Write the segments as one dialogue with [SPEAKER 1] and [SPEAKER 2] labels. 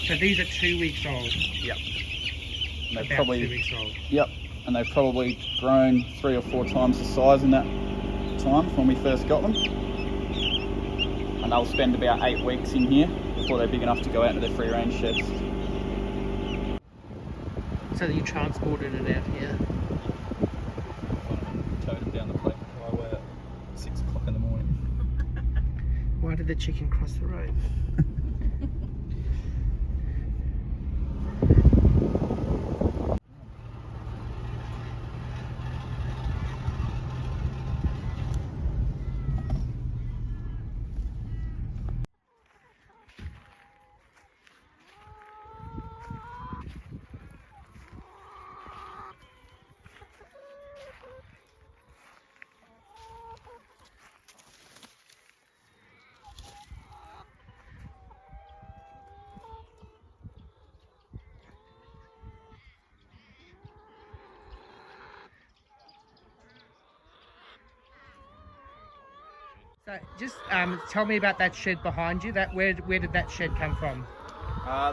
[SPEAKER 1] So these are 2 weeks old?
[SPEAKER 2] Yep. And they've
[SPEAKER 1] About
[SPEAKER 2] probably,
[SPEAKER 1] 2 weeks old.
[SPEAKER 2] Yep. And they've probably grown 3 or 4 times the size in that time when we first got them. And they'll spend about 8 weeks in here before they're big enough to go out into their free range sheds.
[SPEAKER 1] So you transported it out here?
[SPEAKER 2] Towed them down the plate highway at 6 o'clock in the morning.
[SPEAKER 1] Why did the chicken cross the road? So just tell me about that shed behind you. Where did that shed come from?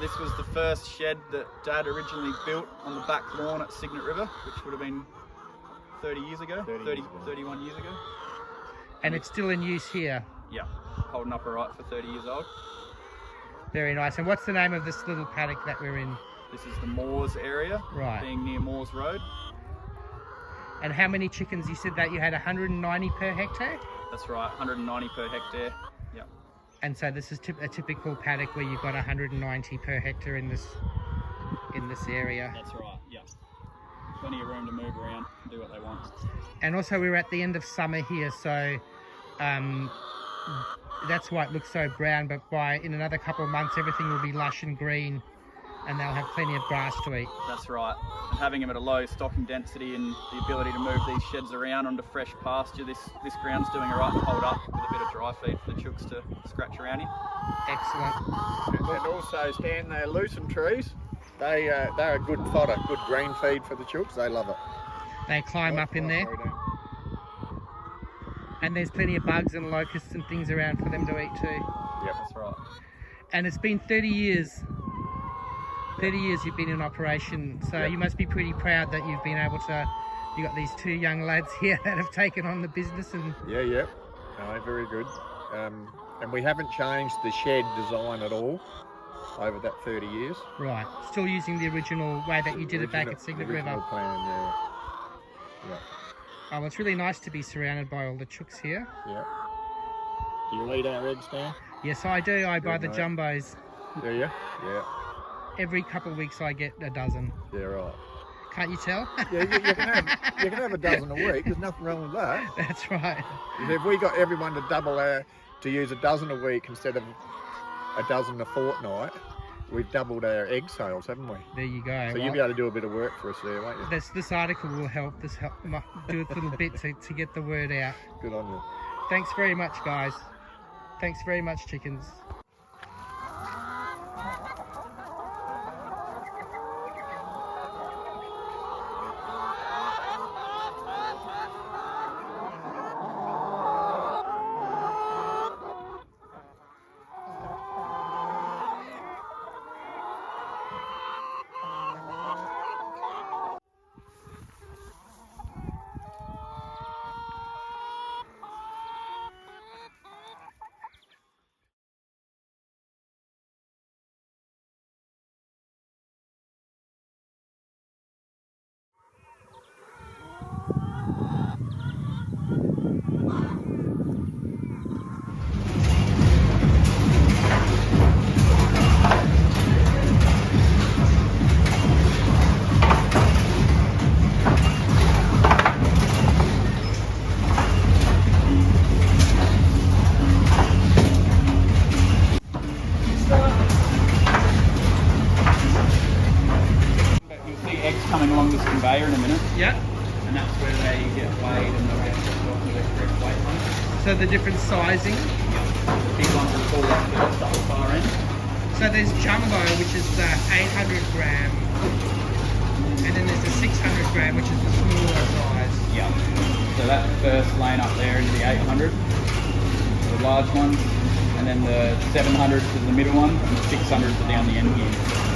[SPEAKER 2] This was the first shed that Dad originally built on the back lawn at Cygnet River, which would have been 30 years ago, 31 years ago.
[SPEAKER 1] And it's still in use here?
[SPEAKER 2] Yeah, holding up alright for 30 years old.
[SPEAKER 1] Very nice. And what's the name of this little paddock that we're in?
[SPEAKER 2] This is the Moors area,
[SPEAKER 1] right,
[SPEAKER 2] being near Moors Road.
[SPEAKER 1] And how many chickens? You said that you had 190 per hectare?
[SPEAKER 2] That's right, 190 per hectare. Yeah.
[SPEAKER 1] And so this is a typical paddock where you've got 190 per hectare in this area.
[SPEAKER 2] That's right. Yeah. Plenty of room to move around and do what they want.
[SPEAKER 1] And also we're at the end of summer here, so that's why it looks so brown. But in another couple of months, everything will be lush and green, and they'll have plenty of grass to eat.
[SPEAKER 2] That's right. And having them at a low stocking density and the ability to move these sheds around onto fresh pasture, this ground's doing all right to hold up with a bit of dry feed for the chooks to scratch around in.
[SPEAKER 1] Excellent.
[SPEAKER 3] And also, Stan, they're loosened trees. They're a good fodder, good green feed for the chooks. They love it.
[SPEAKER 1] They climb up in there. And there's plenty of bugs and locusts and things around for them to eat too.
[SPEAKER 2] Yep, that's right.
[SPEAKER 1] And it's been 30 years. 30 years you've been in operation, so
[SPEAKER 3] yep,
[SPEAKER 1] you must be pretty proud that you've been able to, you've got these 2 young lads here that have taken on the business. And
[SPEAKER 3] yeah. No, very good. And we haven't changed the shed design at all over that 30 years.
[SPEAKER 1] Right, still using the original way that you did it back at Cygnet River.
[SPEAKER 3] Plan, yeah.
[SPEAKER 1] Oh, well, it's really nice to be surrounded by all the chooks here.
[SPEAKER 3] Yeah. Do you eat our eggs now?
[SPEAKER 1] Yes, I do. I buy the
[SPEAKER 3] mate.
[SPEAKER 1] jumbos.
[SPEAKER 3] Do you? Yeah.
[SPEAKER 1] Every couple of weeks I get a dozen.
[SPEAKER 3] Yeah, right.
[SPEAKER 1] Can't you tell?
[SPEAKER 3] Yeah, you can have a dozen a week. There's nothing wrong with that.
[SPEAKER 1] That's right.
[SPEAKER 3] If we got everyone to to use a dozen a week instead of a dozen a fortnight, we've doubled our egg sales, haven't we?
[SPEAKER 1] There you go.
[SPEAKER 3] So you'll be able to do a bit of work for us there, won't you?
[SPEAKER 1] This article will help. Do a little bit to get the word out.
[SPEAKER 3] Good on you.
[SPEAKER 1] Thanks very much, guys. Thanks very much, chickens.
[SPEAKER 2] Coming along this conveyor in a minute.
[SPEAKER 1] Yeah.
[SPEAKER 2] And that's where they get weighed and they'll get shipped off to their correct weight ones.
[SPEAKER 1] So the different sizing.
[SPEAKER 2] Yeah. The big ones are pulled up first up the far end.
[SPEAKER 1] So there's jumbo, which is the 800 gram, and then there's the 600 gram, which is the smaller size.
[SPEAKER 2] Yeah. So that first lane up there is the 800. The large ones. and then the 700s are the middle ones, and the 600s are down the end here.